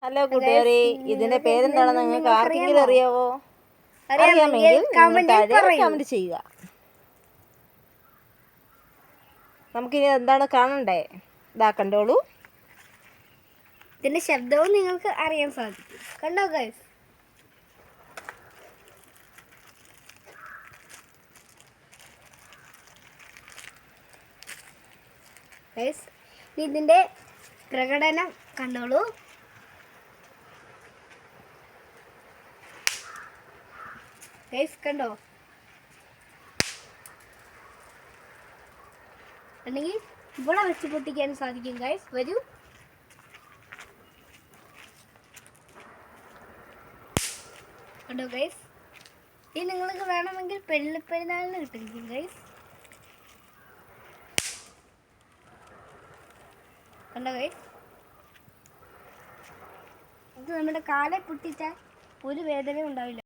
Hello കൂട്ടുകാരെ, ഇതിന്റെ പേരെന്താണെന്ന് നിങ്ങൾക്ക് ആർക്കെങ്കിലും അറിയാവോ? അറിയാമെങ്കിൽ നിങ്ങൾ താഴെ കമന്റ് ചെയ്യുക. നമുക്കിനി എന്താണ് കാണണ്ടേ? ഇതാ കണ്ടോളൂ. ഇതിന്റെ ശബ്ദവും നിങ്ങൾക്ക് അറിയാൻ സാധിക്കും. കണ്ടോ ഗൈസ്? ഗൈസ്, ഇതിന്റെ പ്രകടനം കണ്ടോളൂ. ഗൈസ് കണ്ടോ? അല്ലെങ്കിൽ ഇവിടെ വെച്ച് പൊട്ടിക്കാൻ സാധിക്കും ഗൈസ്. വരൂ. കണ്ടോ ഗൈസ്? ഇത് നിങ്ങൾക്ക് വേണമെങ്കിൽ പെരുന്നാളിന് കിട്ടും ഗൈസ്. കണ്ടോ ഗൈസ്? ഇത് നമ്മുടെ കാലെ പൊട്ടിച്ചാൽ ഒരു വേദനയും ഉണ്ടാവില്ല.